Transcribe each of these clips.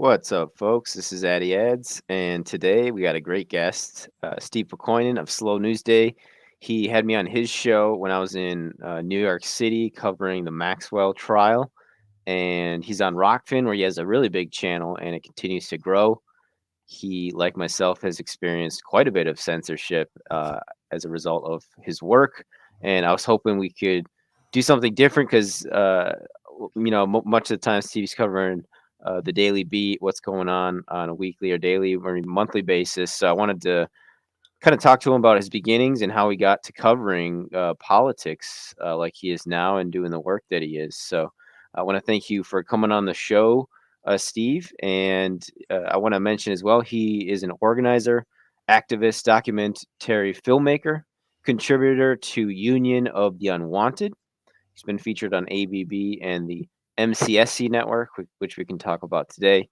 What's up, folks? This is Addy Ads, and today we got a great guest, Steve Pokoinen of Slow News Day. He had me on his show when I was in New York City covering the Maxwell trial, and he's on Rockfin where he has a really big channel and it continues to grow. He, like myself, has experienced quite a bit of censorship as a result of his work, and I was hoping we could do something different because, much of the time Steve's covering the daily beat, what's going on a weekly or daily or even monthly basis. So I wanted to kind of talk to him about his beginnings and how he got to covering politics like he is now and doing the work that he is. So I want to thank you for coming on the show, Steve. And I want to mention as well, he is an organizer, activist, documentary filmmaker, contributor to Union of the Unwanted. He's been featured on ABB and the MCSC Network, which we can talk about today.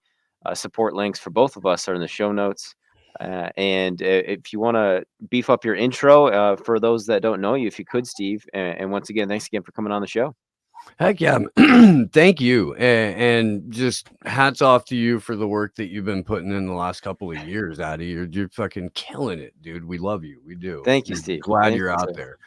Support links for both of us are in the show notes. And if you want to beef up your intro for those that don't know you, if you could, Steve. And once again, thanks again for coming on the show. Heck yeah. Thank you. And just hats off to you for the work that you've been putting in the last couple of years, Addy. You're fucking killing it, dude. We love you. We do. Thank you, We're Steve. glad Thank you're you, out sir. there.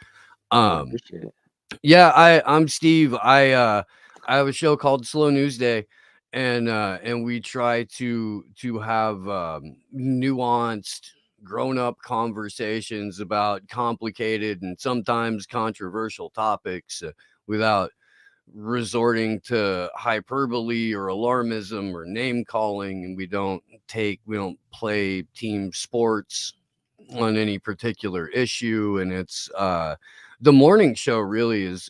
I appreciate it. Yeah, I'm Steve. I have a show called Slow News Day, and we try to have nuanced, grown-up conversations about complicated and sometimes controversial topics without resorting to hyperbole or alarmism or name calling, and we don't play team sports on any particular issue. And it's the morning show really is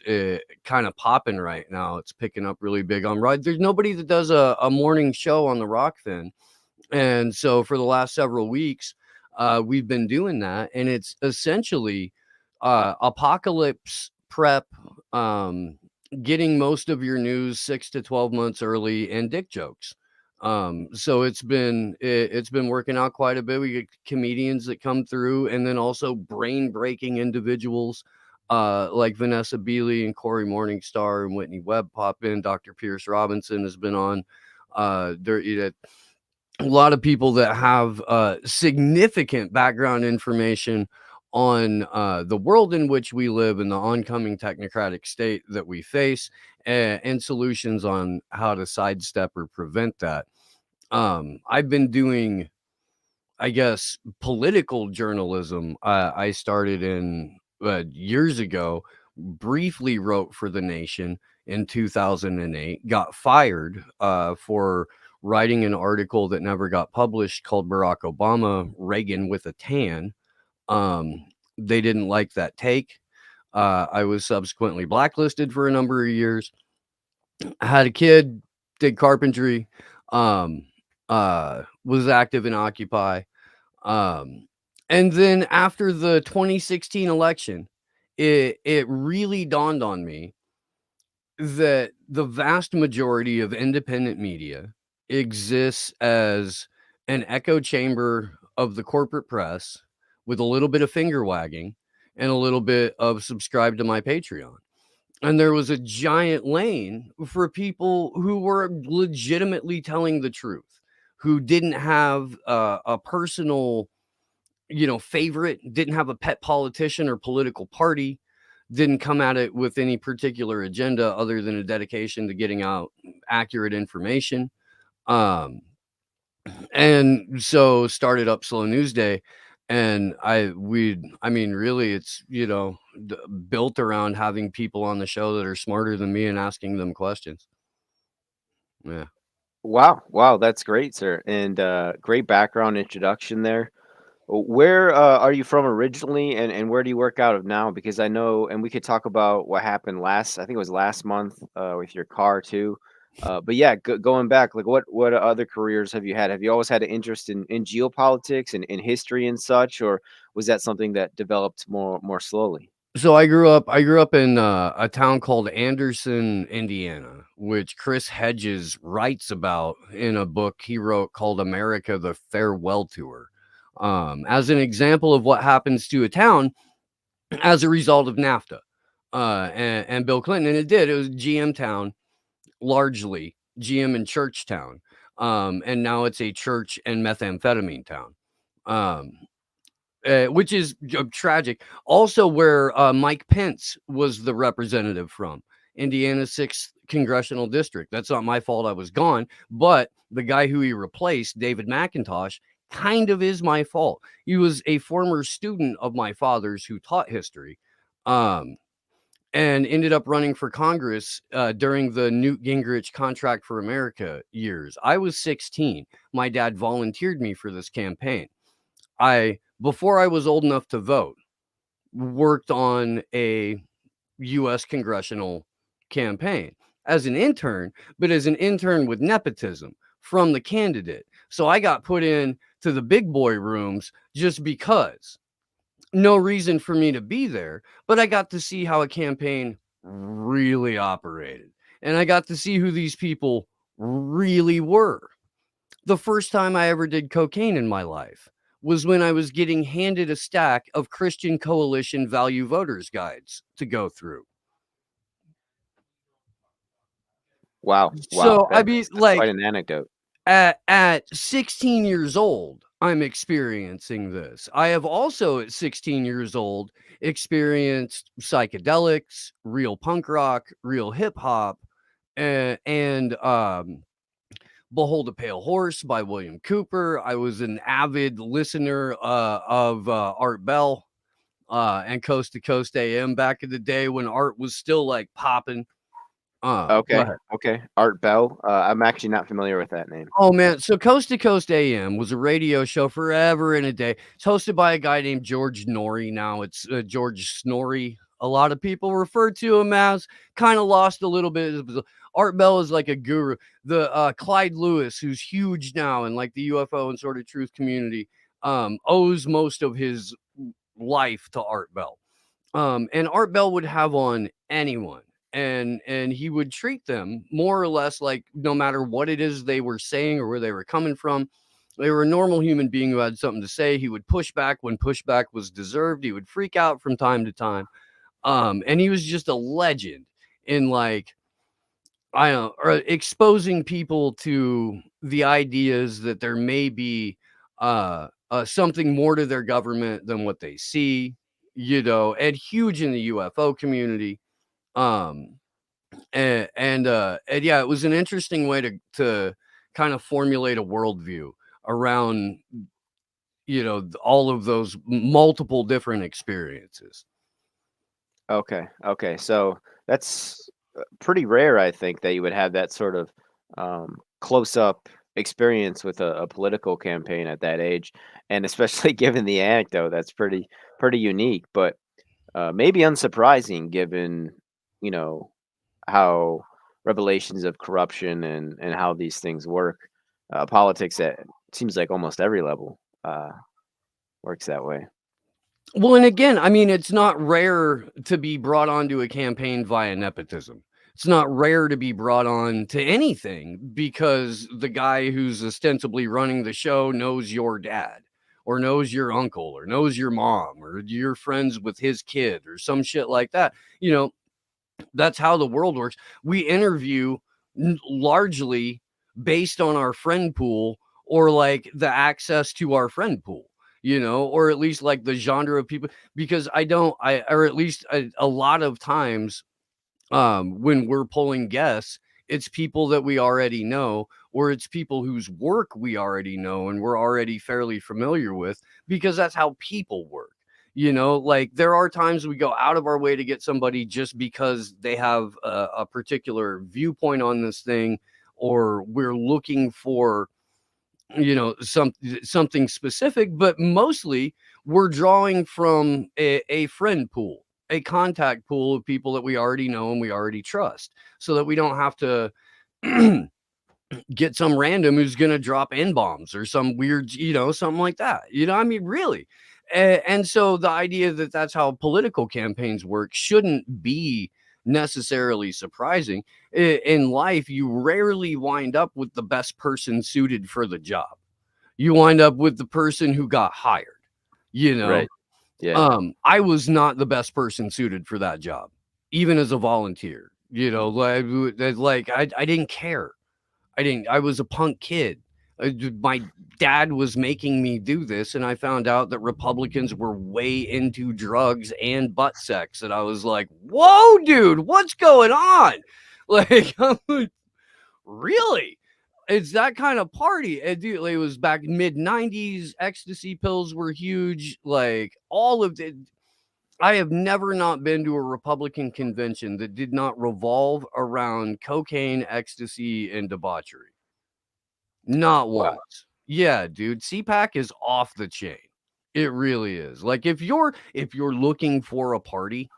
kind of popping right now. It's picking up really big on right. There's nobody that does a morning show on the Rockfin, and so for the last several weeks we've been doing that, and it's essentially apocalypse prep, getting most of your news 6 to 12 months early, and dick jokes. So it's been working out quite a bit. We get comedians that come through, and then also brain breaking individuals like Vanessa Beeley and Corey Morningstar and Whitney Webb pop in. Dr. Pierce Robinson has been on. There a lot of people that have significant background information on the world in which we live and the oncoming technocratic state that we face, and solutions on how to sidestep or prevent that. I've been doing, I guess, political journalism. I started in years ago, briefly wrote for The Nation in 2008, got fired for writing an article that never got published called Barack Obama, Reagan with a Tan. They didn't like that take. I was subsequently blacklisted for a number of years. I had a kid, did carpentry, was active in Occupy. And then after the 2016 election, it really dawned on me that the vast majority of independent media exists as an echo chamber of the corporate press with a little bit of finger wagging and a little bit of subscribe to my Patreon. And there was a giant lane for people who were legitimately telling the truth, who didn't have a personal, favorite, didn't have a pet politician or political party, didn't come at it with any particular agenda other than a dedication to getting out accurate information. And so started up Slow News Day, and really it's built around having people on the show that are smarter than me and asking them questions. Yeah. Wow, that's great, sir, and great background introduction there. Where are you from originally, and where do you work out of now? Because I know, and we could talk about what happened last, I think it was last month, with your car too. But yeah, going back, like what other careers have you had? Have you always had an interest in geopolitics and in history and such, or was that something that developed more slowly? So I grew up in a town called Anderson, Indiana, which Chris Hedges writes about in a book he wrote called America: The Farewell Tour, as an example of what happens to a town as a result of NAFTA and Bill Clinton. And it was GM town, largely GM in Churchtown. And now it's a church and methamphetamine town. Um, which is tragic. Also, where Mike Pence was the representative from Indiana's 6th congressional district. That's not my fault. I was gone, but the guy who he replaced, David McIntosh, kind of is my fault. He was a former student of my father's who taught history, and ended up running for Congress during the Newt Gingrich Contract for America years. I was 16. My dad volunteered me for this campaign. Before I was old enough to vote, worked on a US congressional campaign as an intern, but as an intern with nepotism from the candidate. So I got put in to the big boy rooms just because. No reason for me to be there, but I got to see how a campaign really operated. And I got to see who these people really were. The first time I ever did cocaine in my life was when I was getting handed a stack of Christian Coalition Value Voters Guides to go through. Wow. So, I mean, That's like, quite an anecdote. at 16 years old, I'm experiencing this. I have also, at 16 years old, experienced psychedelics, real punk rock, real hip hop, and Behold a Pale Horse by William Cooper. I was an avid listener of Art Bell and Coast to Coast AM back in the day when art was still like popping. Go Okay. ahead. Okay. Art Bell. I'm actually not familiar with that name. Oh man, so Coast to Coast AM was a radio show forever and a day. It's hosted by a guy named George Norrie. Now it's George Snorri. A lot of people refer to him as. Kind of lost a little bit. Art Bell is like a guru. The Clyde Lewis, who's huge now in like the UFO and sort of truth community, owes most of his life to Art Bell. And Art Bell would have on anyone, and he would treat them more or less like, no matter what it is they were saying or where they were coming from, they were a normal human being who had something to say. He would push back when pushback was deserved. He would freak out from time to time. And he was just a legend in, like, I don't know, or exposing people to the ideas that there may be something more to their government than what they see, and huge in the UFO community. Um, and yeah, it was an interesting way to kind of formulate a worldview around, all of those multiple different experiences. Okay. Okay. So that's pretty rare, I think, that you would have that sort of close up experience with a political campaign at that age, and especially given the anecdote, that's pretty unique, but maybe unsurprising given you know how revelations of corruption and how these things work. Politics at seems like almost every level works that way. Well, and again, I mean, it's not rare to be brought onto a campaign via nepotism. It's not rare to be brought on to anything because the guy who's ostensibly running the show knows your dad or knows your uncle or knows your mom or you're friends with his kid or some shit like that. That's how the world works. We interview largely based on our friend pool or like the access to our friend pool, or at least like the genre of people, because or at least a lot of times when we're pulling guests, it's people that we already know, or it's people whose work we already know and we're already fairly familiar with, because that's how people work. Like there are times we go out of our way to get somebody just because they have a particular viewpoint on this thing, or we're looking for, something specific, but mostly we're drawing from a friend pool, a contact pool of people that we already know and we already trust, so that we don't have to get some random who's going to drop N bombs or some weird, something like that. I mean, really. And so the idea that that's how political campaigns work shouldn't be necessarily surprising. In life, you rarely wind up with the best person suited for the job. You wind up with the person who got hired, you know. Right. Yeah. I was not the best person suited for that job, even as a volunteer. Like I didn't care. I was a punk kid. My dad was making me do this, and I found out that Republicans were way into drugs and butt sex, and I was like, "Whoa, dude, what's going on?" Like, I'm like, really? It's that kind of party. It was back mid '90s. Ecstasy pills were huge. Like all of it. I have never not been to a Republican convention that did not revolve around cocaine, ecstasy, and debauchery. Not Wow. once. Yeah, dude, CPAC is off the chain. It really is. Like if you're looking for a party,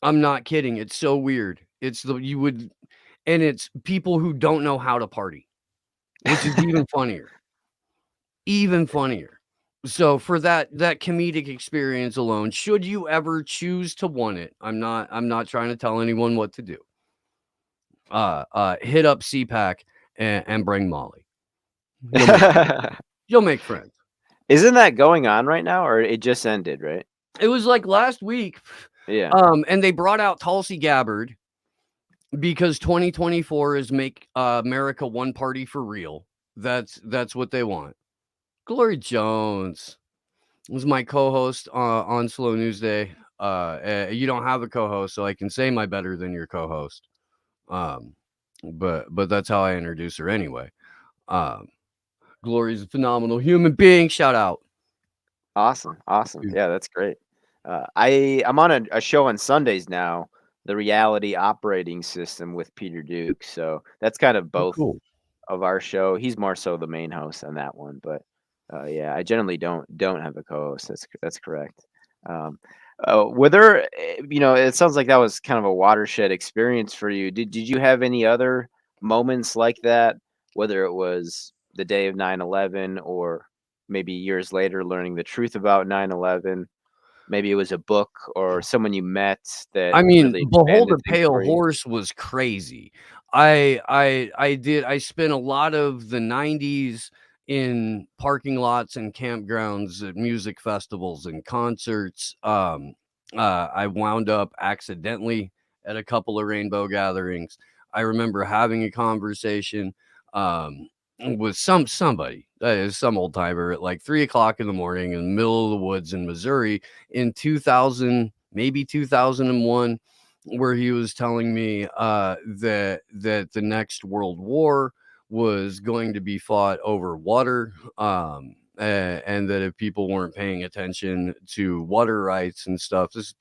I'm not kidding. It's so weird. It's the you would and it's people who don't know how to party, which is even funnier. Even funnier. So for that comedic experience alone, should you ever choose to want it, I'm not trying to tell anyone what to do. Hit up CPAC and bring Molly. You'll make you'll make friends. Isn't that going on right now, or it just ended, right? It was like last week, Yeah. and they brought out Tulsi Gabbard because 2024 is make America one party for real. That's what they want. Glory Jones was my co-host on Slow News Day. You don't have a co-host, so I can say my better than your co-host. But that's how I introduce her anyway. Glory's a phenomenal human being. Shout out. Awesome. Yeah, that's great. I'm on a show on Sundays now, the Reality Operating System with Peter Duke. So that's kind of Oh, both cool. of our show. He's more so the main host on that one, but yeah, I generally don't have a co-host. That's correct. Um, were there, it sounds like that was kind of a watershed experience for you. Did you have any other moments like that, whether it was the day of 9/11 or maybe years later learning the truth about 9/11? Maybe it was a book or someone you met that I mean, really Behold expanded a things Pale for you. Horse was crazy. I spent a lot of the 90s in parking lots and campgrounds at music festivals and concerts. I wound up accidentally at a couple of rainbow gatherings. I remember having a conversation with somebody, some old timer at like 3 o'clock in the morning in the middle of the woods in Missouri in 2000, maybe 2001, where he was telling me that the next world war was going to be fought over water, and that if people weren't paying attention to water rights and stuff, this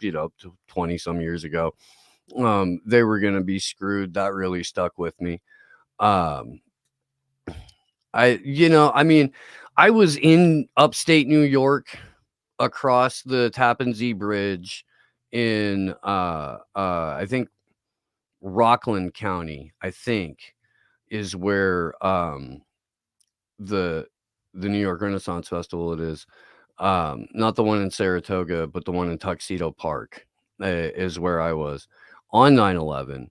20 some years ago, they were going to be screwed. That really stuck with me. um I mean, I was in upstate New York across the Tappan Zee Bridge in I think Rockland County, I think, is where the New York Renaissance Festival it is. Not the one in Saratoga, but the one in Tuxedo Park is where I was on 9/11.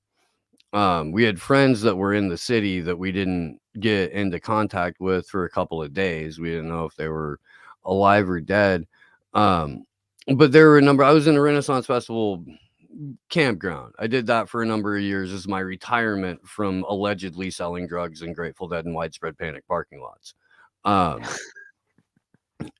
We had friends that were in the city that we didn't get into contact with for a couple of days. We didn't know if they were alive or dead. Um, but there were a number. I was in a Renaissance Festival campground. I did that for a number of years as my retirement from allegedly selling drugs in Grateful Dead and Widespread Panic parking lots. Um,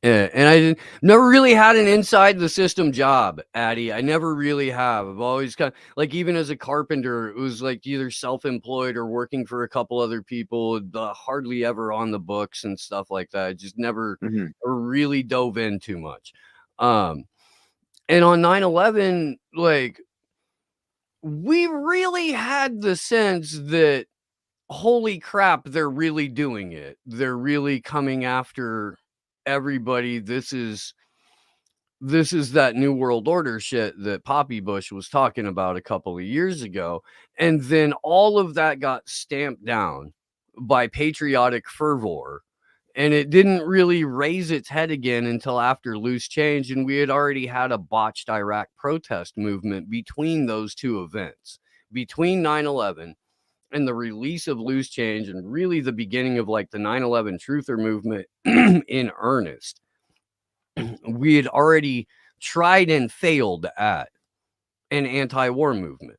and I never really had an inside the system job, Addy. I never really have. I've always kind of like, even as a carpenter, it was like either self-employed or working for a couple other people, hardly ever on the books and stuff like that. I just never Hmm. really dove in too much. And on 9/11, like, we really had the sense that, holy crap, they're really doing it. They're really coming after everybody. This is that new world order shit that Poppy Bush was talking about a couple of years ago. And then all of that got stamped down by patriotic fervor. And it didn't really raise its head again until after Loose Change. And we had already had a botched Iraq protest movement between those two events, between 9/11 and the release of Loose Change, and really the beginning of like the 9/11 truther movement in earnest. We had already tried and failed at an anti-war movement.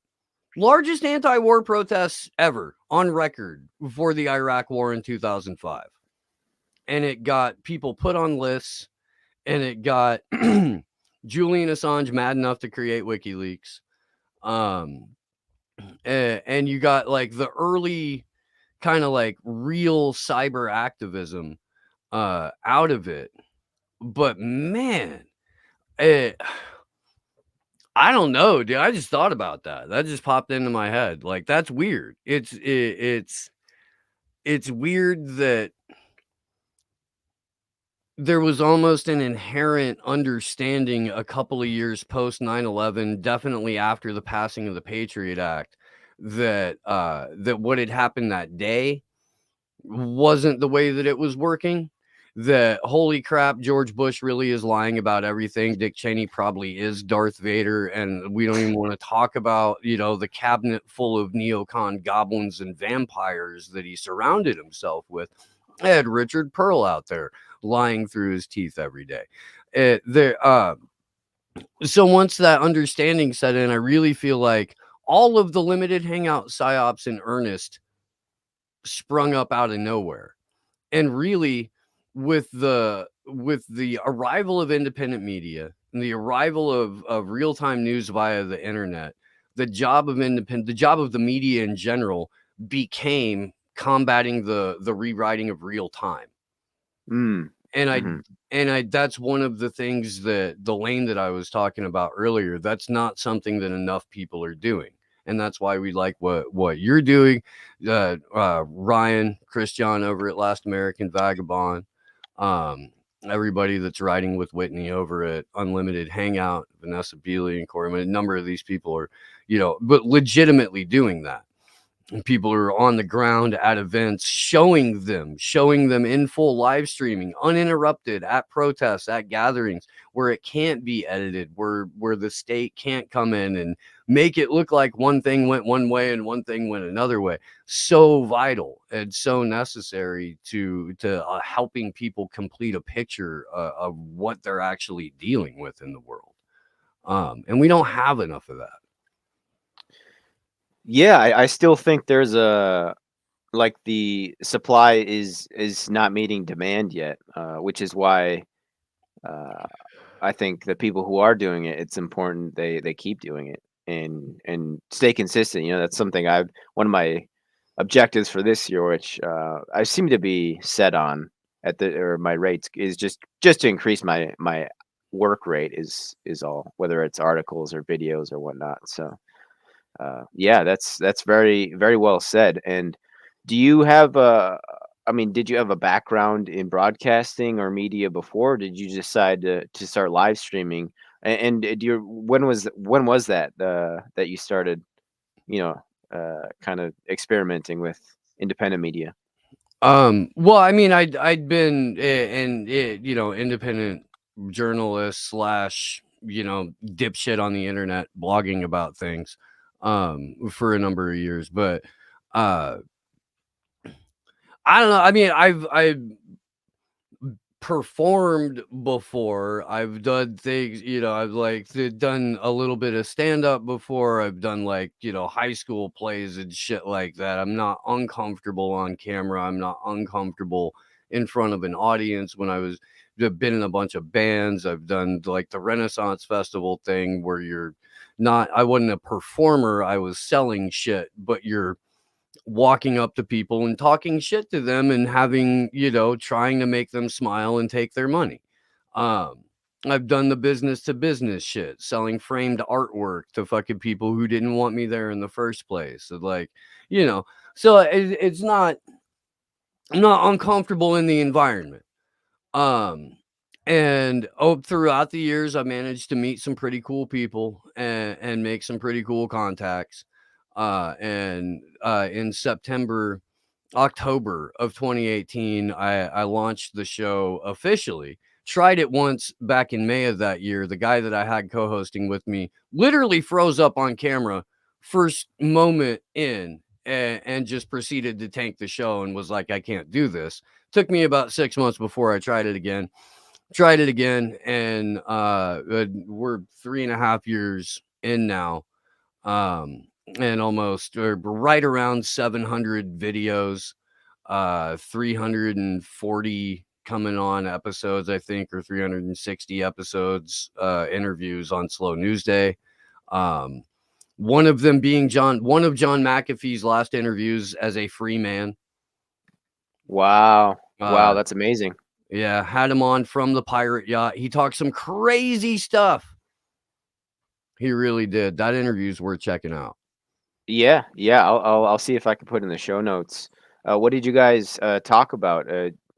Largest anti-war protests ever on record for the Iraq War in 2005. And it got people put on lists, and it got Julian Assange mad enough to create WikiLeaks. And you got like the early kind of like real cyber activism out of it. But man, it, I don't know, dude. I just thought about that. That just popped into my head. Like, that's weird. It's weird that there was almost an inherent understanding a couple of years post 9/11, definitely after the passing of the Patriot Act, that that what had happened that day wasn't the way that it was working. That holy crap, George Bush really is lying about everything. Dick Cheney probably is Darth Vader, and we don't even want to talk about, the cabinet full of neocon goblins and vampires that he surrounded himself with. I had Richard Pearl out there lying through his teeth every day. So once that understanding set in, I really feel like all of the limited hangout psyops in earnest sprung up out of nowhere. And really, with the arrival of independent media and the arrival of real-time news via the internet, the job of the media in general became combating the rewriting of real time. Mm. And Mm-hmm. that's one of the things, that the lane that I was talking about earlier, that's not something that enough people are doing. And that's why we like what you're doing, Ryan, Christian over at Last American Vagabond, everybody that's riding with Whitney over at Unlimited Hangout, Vanessa Beeley and Corey. I mean, a number of these people are, but legitimately doing that. And people are on the ground at events, showing them in full live streaming, uninterrupted, at protests, at gatherings, where it can't be edited, where the state can't come in and make it look like one thing went one way and one thing went another way. So vital and so necessary to helping people complete a picture of what they're actually dealing with in the world. And we don't have enough of that. Yeah, I still think there's like the supply is not meeting demand yet, which is why I think the people who are doing it, it's important they keep doing it and stay consistent. That's something one of my objectives for this year, which I seem to be set on or my rates, is just to increase my work rate is all, whether it's articles or videos or whatnot. So yeah, that's very very well said. And do you have did you have a background in broadcasting or media before? Or did you decide to start live streaming? And when was that that you started, kind of experimenting with independent media? Well, I mean, I'd been independent journalist slash, dipshit on the internet, blogging about things, for a number of years. But I don't know. I mean, I've performed before. I've done things, I've like done a little bit of stand up before. I've done like, high school plays and shit like that. I'm not uncomfortable on camera. I'm not uncomfortable in front of an audience. I've been in a bunch of bands. I've done like the Renaissance Festival thing where I wasn't a performer. I was selling shit, but you're walking up to people and talking shit to them and having, trying to make them smile and take their money. I've done the business to business shit, selling framed artwork to fucking people who didn't want me there in the first place. So like, so it's not, I'm not uncomfortable in the environment. And throughout the years, I managed to meet some pretty cool people and make some pretty cool contacts. And in October of 2018, I launched the show officially. Tried it once back in May of that year. The guy that I had co-hosting with me literally froze up on camera first moment in, and just proceeded to tank the show and was like, I can't do this. Took me about 6 months before I tried it again. And we're 3.5 years in now. and almost or right around 700 videos, 340 coming on episodes, I think, or 360 episodes, interviews on Slow News Day. One of them being one of John McAfee's last interviews as a free man. Wow. Wow, Uh, that's amazing. yeah, had him on from the pirate yacht. He talked some crazy stuff. He really did. That interview is worth checking out. Yeah, yeah, I'll see if I can put in the show notes. What did you guys talk about?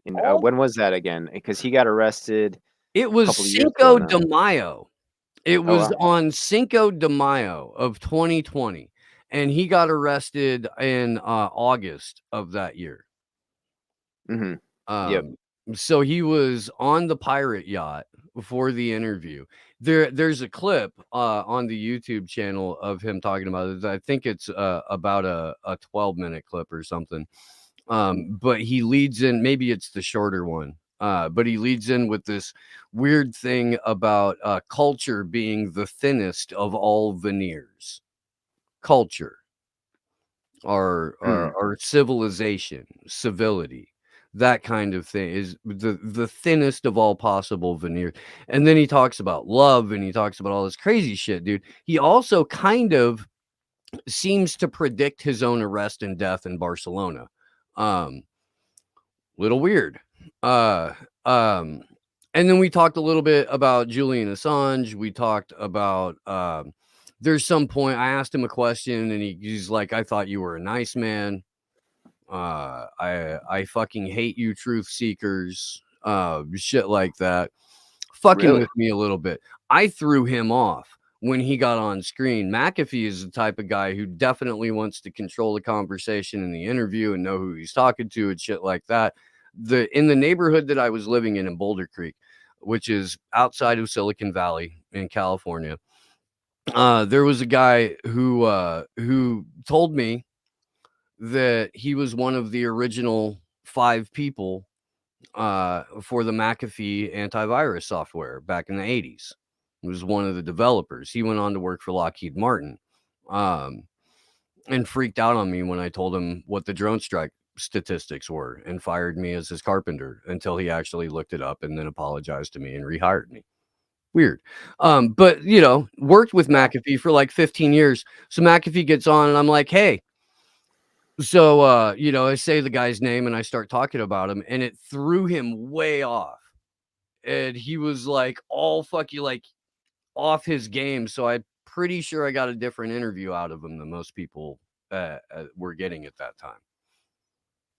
When was that again? Because he got arrested It a was couple of years ago Cinco now. de Mayo. It Oh was wow. on Cinco de Mayo of 2020, and he got arrested in August of that year. Mm-hmm. Yep. Um, so he was on the pirate yacht before the interview. There's a clip on the YouTube channel of him talking about it. I think it's about a 12-minute clip or something. But he leads in, maybe it's the shorter one. But he leads in with this weird thing about culture being the thinnest of all veneers. Culture, Hmm. our civilization, civility, that kind of thing is the thinnest of all possible veneers. And then he talks about love and he talks about all this crazy shit, dude. He also kind of seems to predict his own arrest and death in Barcelona. Um, Little weird. Uh, um, and then we talked a little bit about Julian Assange. We talked about there's some point I asked him a question and he's like, I thought you were a nice man. I fucking hate you, truth seekers. Shit like that. Fucking Really? with me a little bit. I threw him off when he got on screen. McAfee is the type of guy who definitely wants to control the conversation in the interview and know who he's talking to and shit like that. In the neighborhood that I was living in Boulder Creek, which is outside of Silicon Valley in California, there was a guy who told me that he was one of the original 5 people for the McAfee antivirus software back in the 80s. He was one of the developers. He went on to work for Lockheed Martin, um, and freaked out on me when I told him what the drone strike statistics were and fired me as his carpenter until he actually looked it up and then apologized to me and rehired me. Weird. But worked with Wow. McAfee for like 15 years. So McAfee gets on and I'm like, hey, so I say the guy's name and I start talking about him and it threw him way off. And he was like all fucky, like off his game. So I'm pretty sure I got a different interview out of him than most people were getting at that time.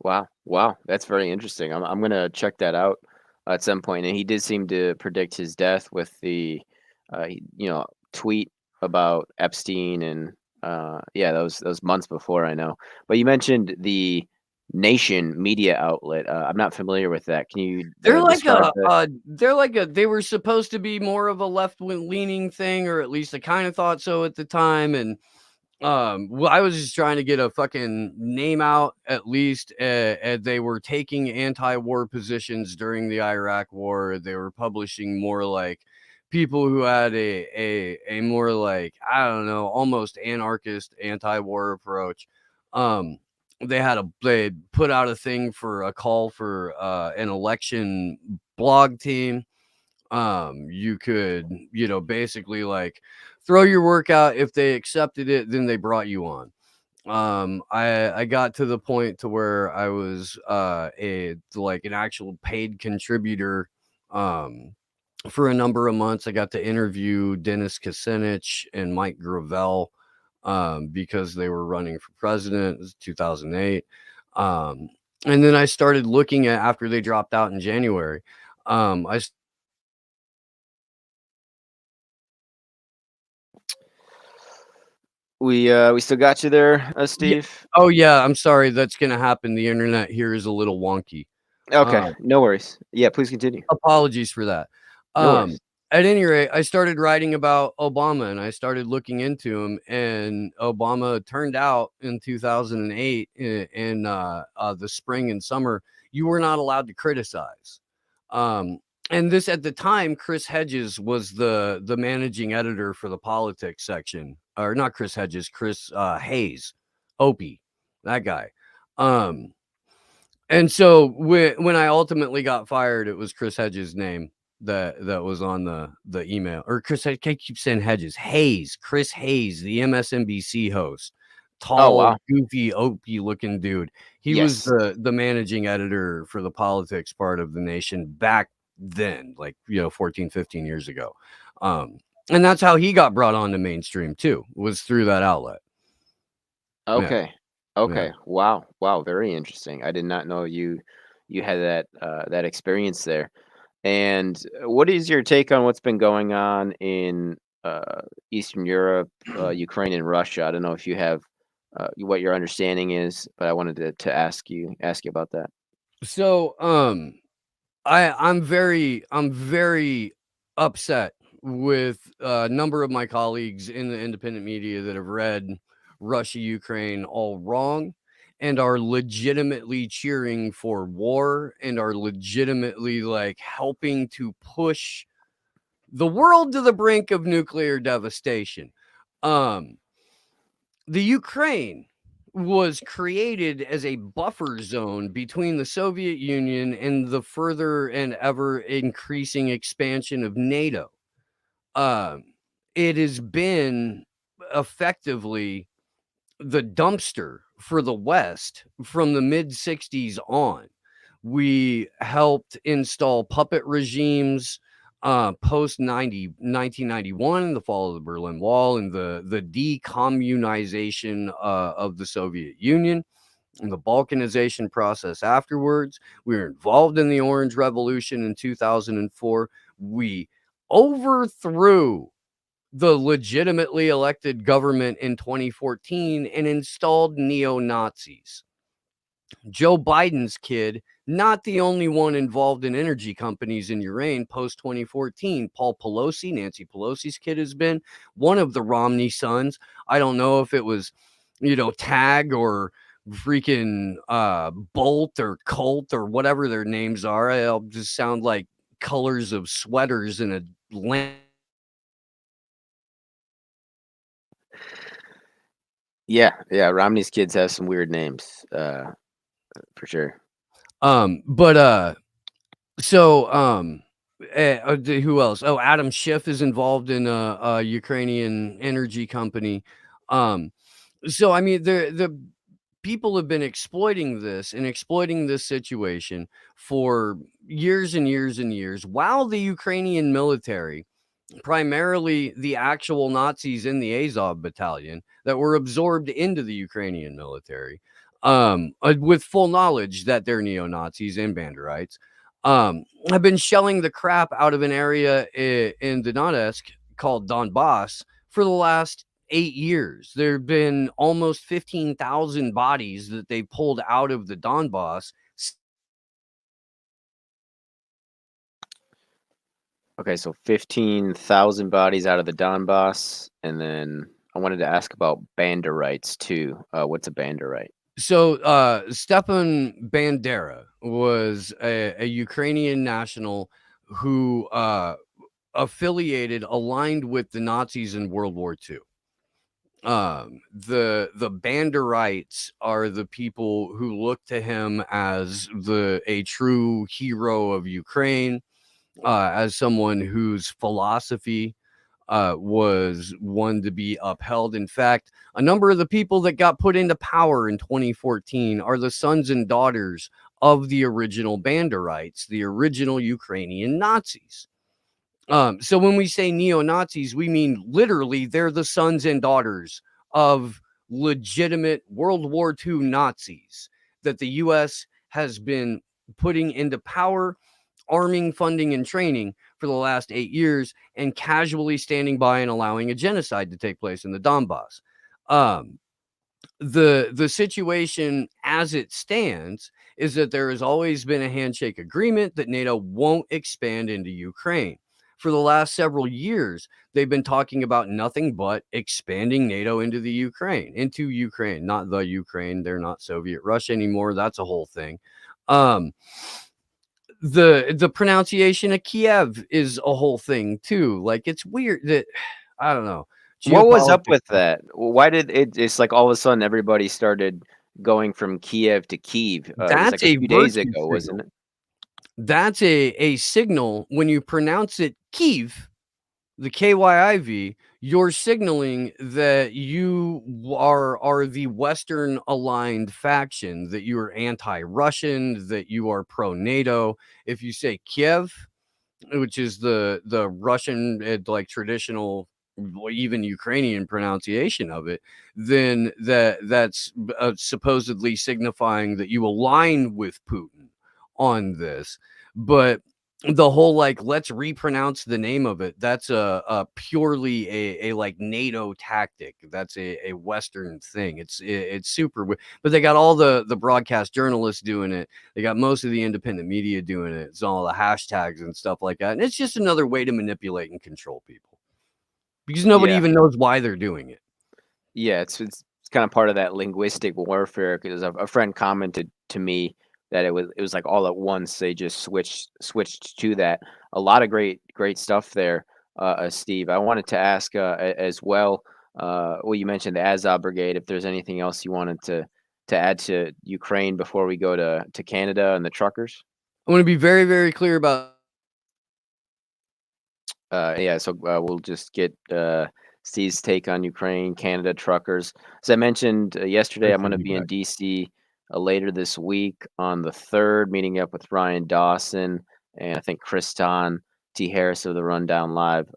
Wow. Wow. That's very interesting. I'm gonna check that out at some point. And he did seem to predict his death with the tweet about Epstein and yeah, those months before I know. But you mentioned the Nation media outlet. I'm not familiar with that. Can you describe that? They were supposed to be more of a leaning thing, or at least I kind of thought so at the time. And well, I was just trying to get a fucking name out at least. And they were taking anti-war positions during the Iraq War. They were publishing more like people who had a more like, I don't know, almost anarchist anti-war approach. Um, they put out a thing for a call for an election blog team. You could, basically like throw your work out. If they accepted it, then they brought you on. I got to the point to where I was an actual paid contributor for a number of months. I got to interview Dennis Kucinich and Mike Gravel because they were running for president. It was 2008. And then I started looking at, after they dropped out in January. I We still got you there, Yeah. Steve? Oh, yeah, I'm sorry, that's gonna happen. The internet here is a little wonky. Okay, Um, no worries. Yeah, please continue. Apologies for that. No Um, worries. at any rate, I started writing about Obama, and I started looking into him, and Obama turned out in 2008 in the spring and summer, you were not allowed to criticize. Um, and this at the time, Chris Hedges was the managing editor for the politics section or not Chris Hedges, Chris Hayes, Opie, that guy. Um, and so when I ultimately got fired, it was Chris Hedges' name that was on the email. Or Chris, I keep saying Hedges, Hayes, Chris Hayes, the MSNBC host, Oh, tall, wow. goofy, Opie looking dude. He was Yes. the managing editor for the politics part of the Nation back then, like 14, 15 years ago. And that's how he got brought on to mainstream too, was through that outlet. Yeah, Okay. yeah. Okay. Wow. Wow, very interesting. I did not know you had that experience there. And what is your take on what's been going on in Eastern Europe, Ukraine, and Russia? I don't know if you have what your understanding is, but I wanted to ask you about that. So, I'm very upset with a number of my colleagues in the independent media that have read Russia Ukraine all wrong and are legitimately cheering for war and are legitimately like helping to push the world to the brink of nuclear devastation. Um the Ukraine was created as a buffer zone between the Soviet Union and the further and ever increasing expansion of NATO. Um, it has been effectively the dumpster for the West from the mid 60s on. We helped install puppet regimes post 1991, the fall of the Berlin Wall, and the decommunization of the Soviet Union and the balkanization process afterwards. We were involved in the Orange Revolution in 2004. We overthrew the legitimately elected government in 2014 and installed neo-Nazis. Joe Biden's kid, not the only one involved in energy companies in Ukraine post 2014. Paul Pelosi, Nancy Pelosi's kid, has been one of the Romney sons. I don't know if it was, Tag or freaking Bolt or Colt or whatever their names are. It'll just sound like colors of sweaters in a lamp. Yeah, yeah. Romney's kids have some weird names, for sure. But So, who else? Oh, Adam Schiff is involved in a Ukrainian energy company. Um, so I mean, the people have been exploiting this situation for years and years and years, while the Ukrainian military, primarily the actual Nazis in the Azov battalion that were absorbed into the Ukrainian military, with full knowledge that they're neo-Nazis and Banderites, have been shelling the crap out of an area in Donetsk called Donbass for the last 8 years. There have been almost 15,000 bodies that they pulled out of the Donbass. Okay, so 15,000 bodies out of the Donbass, and then I wanted to ask about Banderites too. What's a Banderite? So, Stepan Bandera was a Ukrainian national who aligned with the Nazis in World War II. The Banderites are the people who look to him as a true hero of Ukraine, as someone whose philosophy was one to be upheld. In fact, a number of the people that got put into power in 2014 are the sons and daughters of the original Banderites, the original Ukrainian Nazis. So when we say neo-Nazis, we mean literally they're the sons and daughters of legitimate World War II Nazis that the US has been putting into power, arming, funding, and training for the last 8 years, and casually standing by and allowing a genocide to take place in the Donbass. Um, the situation as it stands is that there has always been a handshake agreement that NATO won't expand into Ukraine. For the last several years, they've been talking about nothing but expanding NATO into Ukraine, not the Ukraine. They're not Soviet Russia anymore. That's a whole thing. Um, the pronunciation of Kiev is a whole thing too. Like, it's weird that I don't know. What was up geopolitics. with that? Why did it? It's like all of a sudden everybody started going from Kiev to Kyiv. It was like That's a a few days virtue ago, wasn't signal. it? That's a signal when you pronounce it Kyiv, the KYIV, you're signaling that you are the Western aligned faction, that you are anti-Russian, that you are pro-NATO. If you say Kiev, which is the Russian, like, traditional, even Ukrainian pronunciation of it, then that's supposedly signifying that you align with Putin on this. But the whole, like, let's repronounce the name of it, that's a purely a like NATO tactic. That's a Western thing. It's super but they got all the broadcast journalists doing it. They got most of the independent media doing it. It's all the hashtags and stuff like that. And it's just another way to manipulate and control people because nobody Yeah, even knows why they're doing it. yeah. It's kind of part of that linguistic warfare because a friend commented to me that it was like all at once they just switched to that. A lot of great stuff there, Steve. I wanted to ask as well. Well, you mentioned the Azov Brigade. If there's anything else you wanted to add to Ukraine before we go to Canada and the truckers. I want to be very, very clear about Yeah, so we'll just get Steve's take on Ukraine, Canada, truckers. As I mentioned yesterday, I'm this going and to be be in back. DC later this week on the 3rd, meeting up with Ryan Dawson and I think Kriston T. Harris of the Rundown Live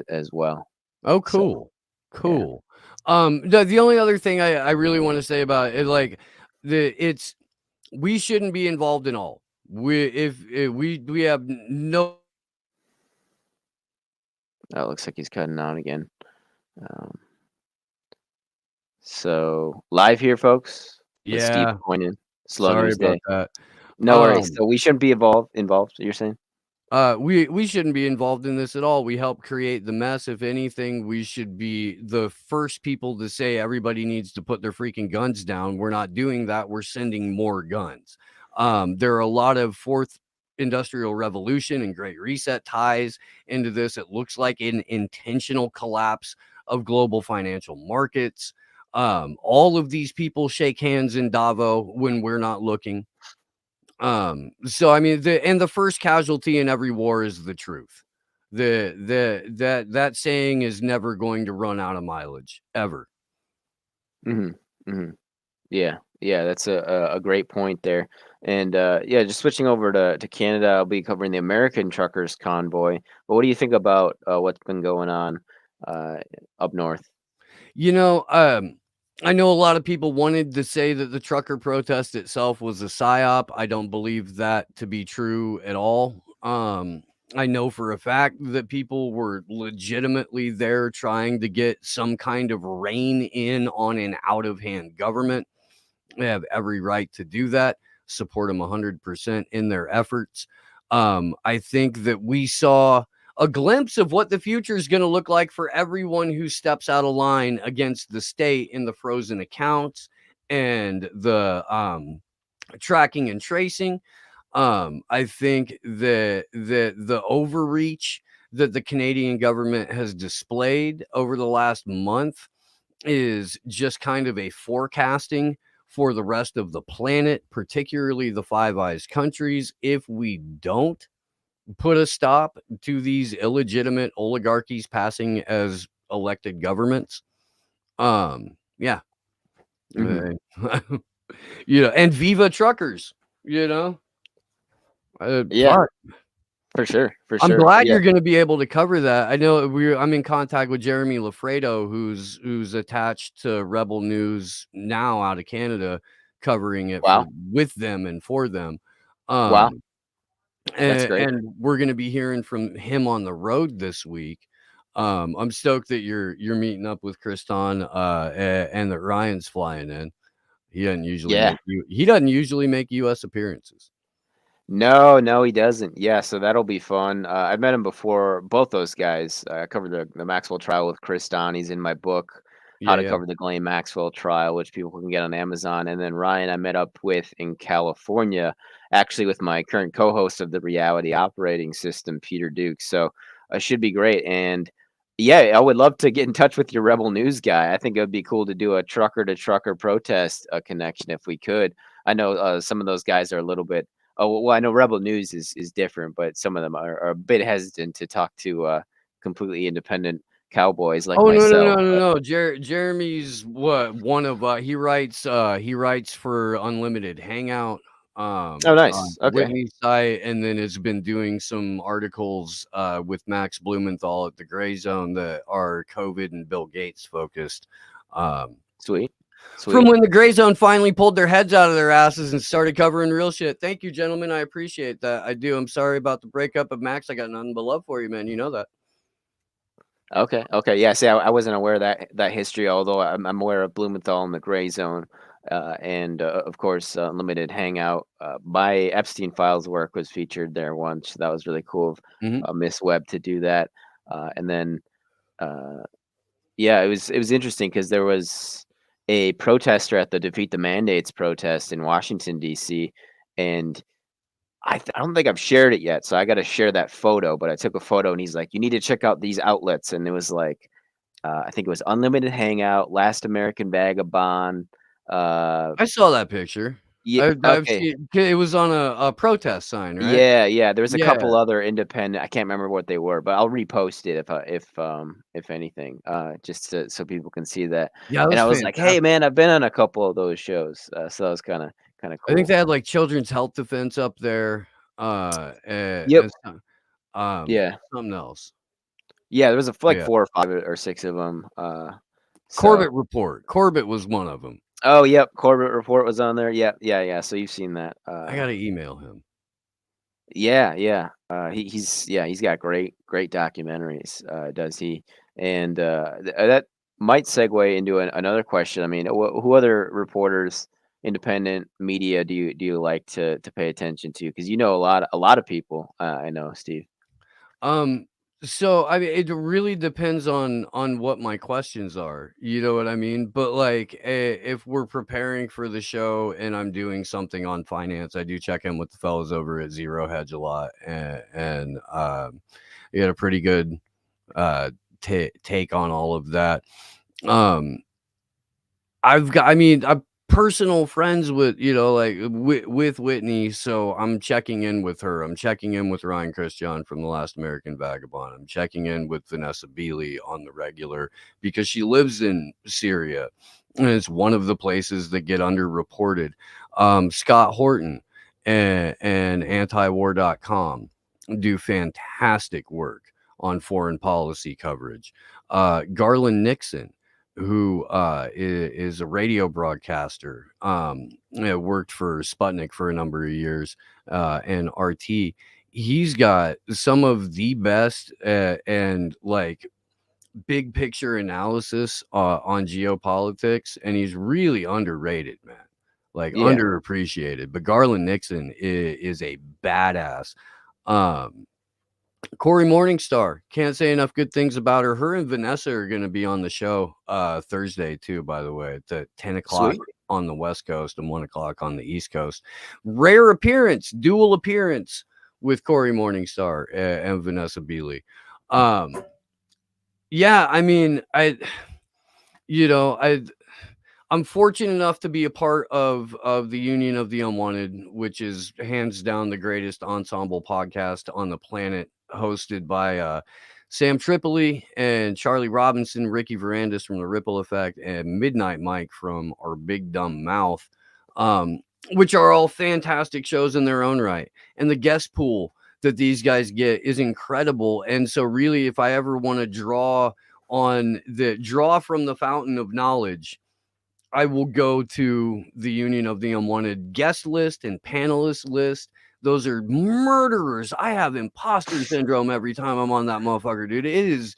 as well. Oh, So, cool. yeah. Cool. The only other thing I really want to say about it, like, it's we shouldn't be involved in all. If we have no. Oh, it looks like he's cutting out again. Um, so, live here, folks, with Steve Yeah, Pokoinen, Slow sorry News about Day. that. No worries. Um, So, we shouldn't be involved, you're saying? we shouldn't be involved in this at all. We help create the mess. If anything, we should be the first people to say everybody needs to put their freaking guns down. We're not doing that. We're sending more guns. There are a lot of fourth industrial revolution and great reset ties into this. It looks like an intentional collapse of global financial markets. All of these people shake hands in Davos when we're not looking. So I mean, the first casualty in every war is the truth. That saying is never going to run out of mileage ever. Mhm. Mhm. Yeah, yeah, that's a great point there. And yeah, just switching over to Canada, I'll be covering the American Truckers Convoy. But what do you think about what's been going on uh, up north? You know, I know a lot of people wanted to say that the trucker protest itself was a psyop. I don't believe that to be true at all. I know for a fact that people were legitimately there trying to get some kind of rein in on an out of hand government. They have every right to do that. Support them 100% in their efforts. I think that we saw a glimpse of what the future is going to look like for everyone who steps out of line against the state in the frozen accounts and the tracking and tracing. I think that the overreach that the Canadian government has displayed over the last month is just kind of a forecasting for the rest of the planet, particularly the Five Eyes countries. If we don't put a stop to these illegitimate oligarchies passing as elected governments, yeah, Hmm. uh, and Viva truckers, Yeah, fuck. for sure, for I'm sure. glad Yeah, you're gonna be able to cover that. I know I'm in contact with Jeremy Lafredo, who's attached to Rebel News now out of Canada, covering it wow, with them and for them. wow, Um, that's and, great. and we're gonna be hearing from him on the road this week. I'm stoked that you're meeting up with Kriston, and that Ryan's flying in. Yeah. He doesn't usually make US appearances. No, no, he doesn't. Yeah, so that'll be fun. I've met him before, both those guys. I covered the Maxwell trial with Chris Don. He's in my book, How Yeah, to yeah. Cover the Ghislaine Maxwell Trial, which people can get on Amazon. And then Ryan, I met up with in California, actually with my current co-host of the Reality Operating System, Peter Duke. So it should be great. And Yeah, I would love to get in touch with your Rebel News guy. I think it would be cool to do a trucker to trucker protest connection if we could. I know some of those guys are a little bit. Oh well, I know Rebel News is different, but some of them are a bit hesitant to talk to completely independent cowboys like Oh, no, no, no, myself. no, no. Jeremy's what one of he writes for Unlimited Hangout Oh, on nice. Okay, Whitney's site, and then has been doing some articles with Max Blumenthal at the Gray Zone that are COVID and Bill Gates focused. Um, sweet, from sweet. when the Gray Zone finally pulled their heads out of their asses and started covering real shit. Thank you, gentlemen. I appreciate that. I do. I'm sorry about the breakup of Max. I got nothing but love for you, man. You know that. Okay, okay. Yeah, see, I wasn't aware of that history, although I'm aware of Blumenthal and the Gray Zone, and of course, Limited Hangout. My Epstein Files work was featured there once. That was really cool of Mhm. Miss Webb to do that, and then uh, yeah, it was interesting because there was a protester at the Defeat the Mandates protest in Washington D.C. and I don't think I've shared it yet, so I got to share that photo. But I took a photo, and he's like, "You need to check out these outlets," and it was like I think it was Unlimited Hangout, Last American Vagabond. Uh, I saw that picture. yeah, I've okay, seen it was on a protest sign, right? yeah, yeah. There was a Yeah. couple other independent. I can't remember what they were, but I'll repost it if anything, just so people can see that. Yeah, it And was I was like, "Hey, fantastic. man, I've been on a couple of those shows," so that was kind of I think cool. they had, like, Children's Health Defense up there, Yep. and Yeah. something else. Yeah. There was like Yeah. 4 or 5 or 6 of them. So. Corbett Report. Corbett was one of them. Oh, yep. Corbett Report was on there. Yep. Yeah. Yeah. So you've seen that. I gotta email him. Yeah, yeah. He's got great documentaries, does he? And that might segue into another question. I mean, who other reporters, independent media, do you like to pay attention to? Because you know a lot of people. I know, Steve. Um, so I mean, it really depends on what my questions are. You know what I mean? But like, if we're preparing for the show and I'm doing something on finance, I do check in with the fellows over at Zero Hedge a lot, and we had a pretty good take on all of that. Um, I mean, I'm personal friends with, like with Whitney, so I'm checking in with her. I'm checking in with Ryan Christian from The Last American Vagabond. I'm checking in with Vanessa Beeley on the regular because she lives in Syria, and it's one of the places that get underreported. Scott Horton and antiwar.com do fantastic work on foreign policy coverage. Garland Nixon, who is a radio broadcaster, worked for Sputnik for a number of years, and RT. He's got some of the best and like big picture analysis on geopolitics, and he's really underrated, man. Like Yeah, underappreciated. But Garland Nixon is a badass. Um, Corey Morningstar, can't say enough good things about her. Her and Vanessa are going to be on the show Thursday too, by the way. It's at 10 o'clock sweet. on the West Coast and 1 o'clock on the East Coast. Rare appearance, dual appearance with Corey Morningstar and Vanessa Beeley. Um, yeah, I mean, you know, I I'm fortunate enough to be a part of the Union of the Unwanted, which is hands down the greatest ensemble podcast on the planet, hosted by Sam Tripoli and Charlie Robinson, Ricky Varandas from the Ripple Effect, and Midnight Mike from Our Big Dumb Mouth, um, which are all fantastic shows in their own right. And the guest pool that these guys get is incredible. And so, really, if I ever want to draw from the fountain of knowledge, I will go to the Union of the Unwanted guest list and panelist list. Those are murderers. I have imposter syndrome every time I'm on that motherfucker, dude. It is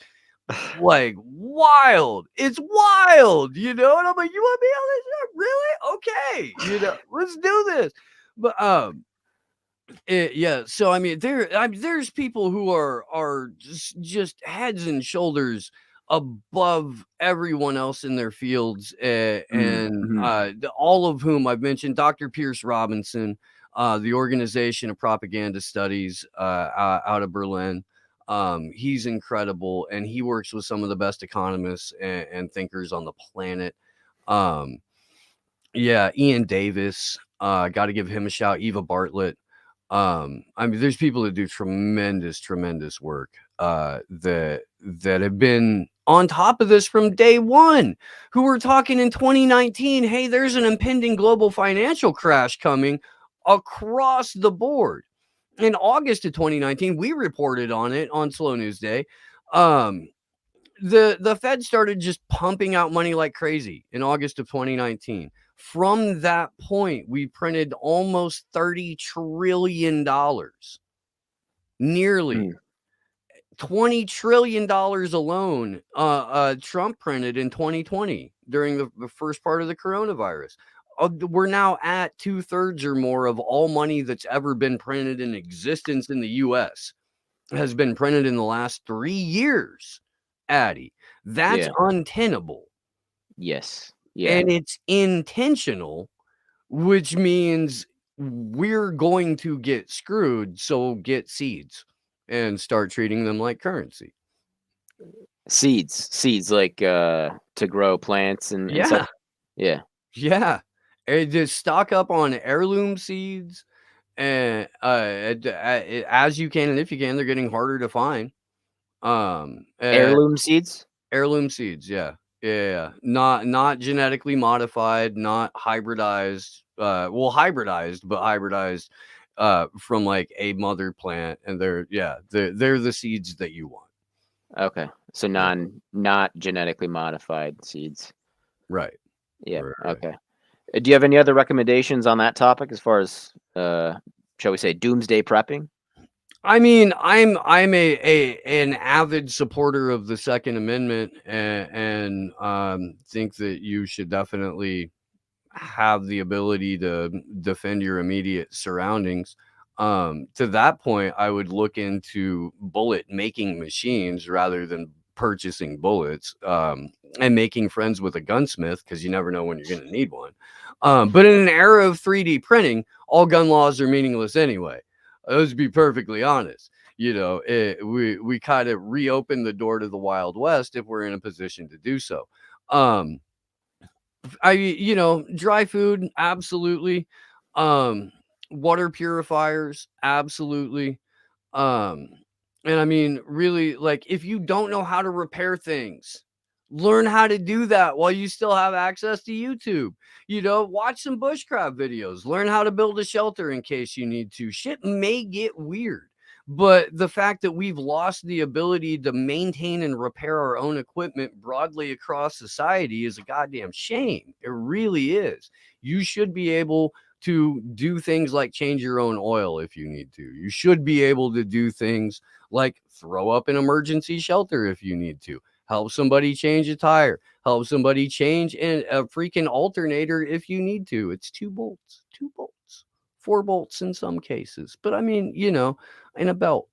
like wild. It's wild, And I'm like, you want to be on this show? Really? Okay. Let's do this. But yeah. So I mean, there's people who are just heads and shoulders above everyone else in their fields, and Mm-hmm. all of whom I've mentioned. Dr. Pierce Robinson, the Organization of Propaganda Studies out of Berlin. He's incredible, and he works with some of the best economists and thinkers on the planet. Yeah, Ian Davis, got to give him a shout. Eva Bartlett. I mean, there's people that do tremendous work that have been on top of this from day one, who were talking in 2019, hey, there's an impending global financial crash coming across the board. In August of 2019, we reported on it on Slow News Day. The Fed started just pumping out money like crazy in August of 2019. From that point, we printed almost $30 trillion, nearly $20 trillion alone. Trump printed in 2020 during the first part of the coronavirus. We're now at 2/3 or more of all money that's ever been printed in existence in the US has been printed in the last 3 years. Addy, that's untenable. Yes. Yeah. And it's intentional, which means we're going to get screwed. So get seeds and start treating them like currency. Seeds like to grow plants and such. Yeah. Yeah. And just stock up on heirloom seeds and as you can, and if you can, they're getting harder to find. Heirloom seeds? Heirloom seeds, yeah. Yeah. Not genetically modified, not hybridized. Well, hybridized, but hybridized from like a mother plant, and they're the seeds that you want. Okay. So not genetically modified seeds. Right. Yeah. Right. Okay. Do you have any other recommendations on that topic as far as shall we say doomsday prepping? I mean, I'm an avid supporter of the Second Amendment, and think that you should definitely have the ability to defend your immediate surroundings. To that point, I would look into bullet making machines rather than purchasing bullets, and making friends with a gunsmith, because you never know when you're going to need one. But in an era of 3D printing, all gun laws are meaningless anyway. Let's be perfectly honest. We kind of reopen the door to the Wild West if we're in a position to do so. Dry food, absolutely. Water purifiers, absolutely. Um, and I mean, really, like, if you don't know how to repair things, learn how to do that while you still have access to YouTube. Watch some bushcraft videos, learn how to build a shelter in case you need to. Shit may get weird, but the fact that we've lost the ability to maintain and repair our own equipment broadly across society is a goddamn shame. It really is. You should be able to do things like change your own oil if you need to. You should be able to do things like throw up an emergency shelter if you need to. Help somebody change a tire. Help somebody change a freaking alternator if you need to. It's 2 bolts, 4 bolts in some cases. But I mean, in a belt.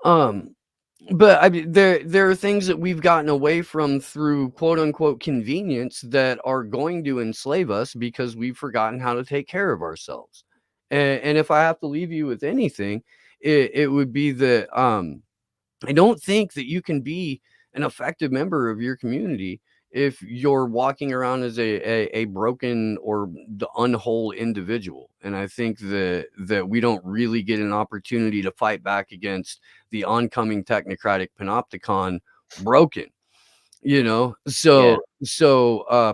But I mean, there are things that we've gotten away from through quote unquote convenience that are going to enslave us because we've forgotten how to take care of ourselves. And if I have to leave you with anything, it would be that I don't think that you can be an effective member of your community if you're walking around as a broken or the unwhole individual. And I think that we don't really get an opportunity to fight back against the oncoming technocratic panopticon broken.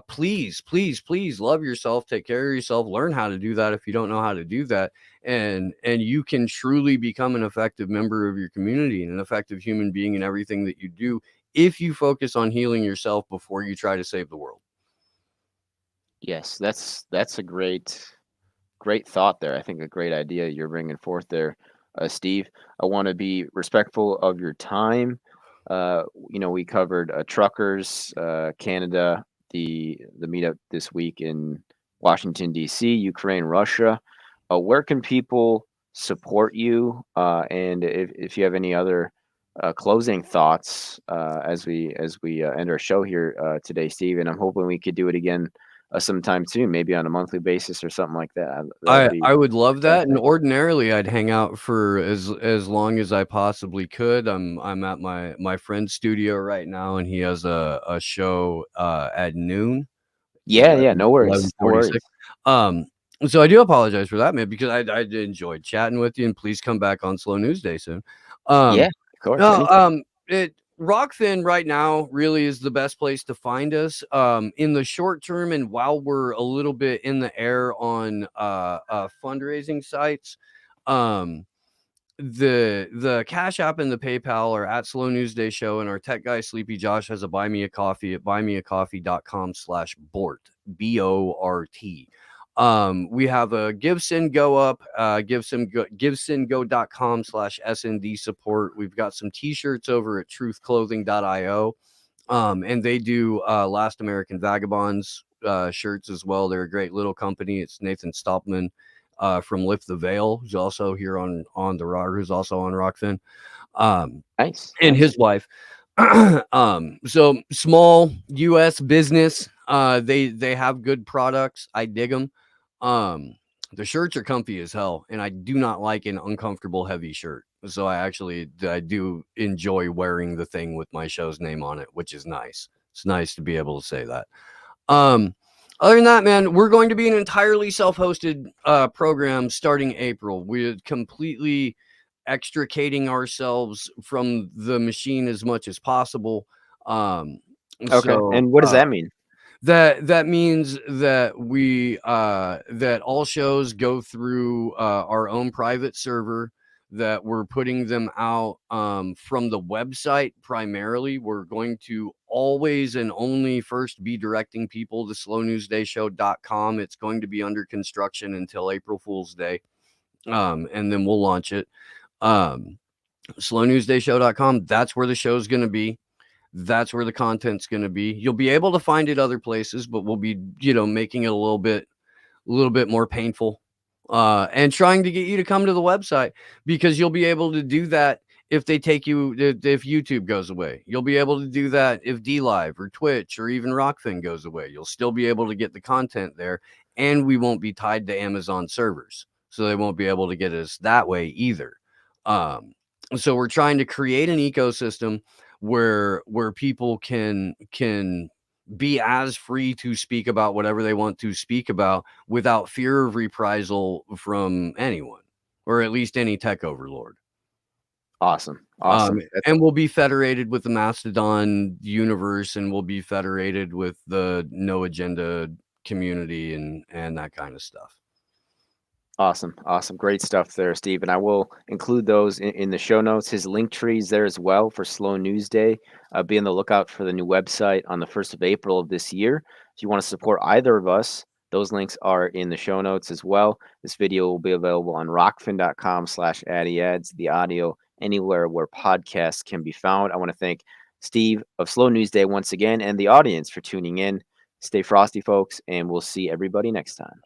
Please love yourself, take care of yourself, learn how to do that if you don't know how to do that, and you can truly become an effective member of your community and an effective human being in everything that you do if you focus on healing yourself before you try to save the world. Yes, that's a great thought there. I think a great idea you're bringing forth there, Steve. I want to be respectful of your time. We covered truckers, Canada, the meetup this week in Washington D.C., Ukraine, Russia. Where can people support you? And if you have any other closing thoughts as we end our show here today, Steve, and I'm hoping we could do it again sometime soon, maybe on a monthly basis or something like that. That would be I would love that, and fantastic. ordinarily, I'd hang out for as long as I possibly could. I'm at my friend's studio right now, and he has a show, at noon. It's Yeah, yeah, no worries, no 11:46. worries. Um, so I do apologize for that, man, because I did enjoy chatting with you, and please come back on Slow News Day soon. Yeah, Um, of course, no, anytime. Rockfin right now really is the best place to find us. In the short term, and while we're a little bit in the air on fundraising sites, um, the Cash App and the PayPal are at Slow News Day Show, and our tech guy Sleepy Josh has a buy me a coffee at buymeacoffee.com/Bort, BORT. We have a GiveSend Go up, givesendgo.com/SND support. We've got some t-shirts over at truthclothing.io. And they do Last American Vagabonds shirts as well. They're a great little company. It's Nathan Stopman from Lift the Veil, who's also here on the Rock, who's also on Rockfin, Nice, and nice. his wife. So small U.S. business. They have good products. I dig them. The shirts are comfy as hell, and I do not like an uncomfortable heavy shirt. So I do enjoy wearing the thing with my show's name on it, which is nice. It's nice to be able to say that. Um, Other than that, man, we're going to be an entirely self-hosted program starting April. We're completely extricating ourselves from the machine as much as possible. Um, Okay, so and what does that mean? that means that that all shows go through our own private server, that we're putting them out from the website primarily. We're going to always and only first be directing people to slownewsdayshow.com. It's going to be under construction until April Fool's Day. And then we'll launch it. Slownewsdayshow.com, that's where the show's going to be. That's where the content's going to be. You'll be able to find it other places, but we'll be, making it a little bit more painful, and trying to get you to come to the website, because you'll be able to do that if if YouTube goes away. You'll be able to do that if DLive or Twitch or even Rockfin goes away. You'll still be able to get the content there, and we won't be tied to Amazon servers, so they won't be able to get us that way either. Um, so we're trying to create an ecosystem where people can be as free to speak about whatever they want to speak about without fear of reprisal from anyone, or at least any tech overlord. Awesome, awesome. That's And we'll be federated with the Mastodon universe, and we'll be federated with the No Agenda community and that kind of stuff. awesome, awesome. Great stuff there, Steve. And I will include those in the show notes. His link tree is there as well for Slow News Day. Be on the lookout for the new website on the 1st of April of this year. If you want to support either of us, those links are in the show notes as well. This video will be available on rockfin.com/addyads, the audio anywhere where podcasts can be found. I want to thank Steve of Slow News Day once again, and the audience for tuning in. Stay frosty, folks, and we'll see everybody next time.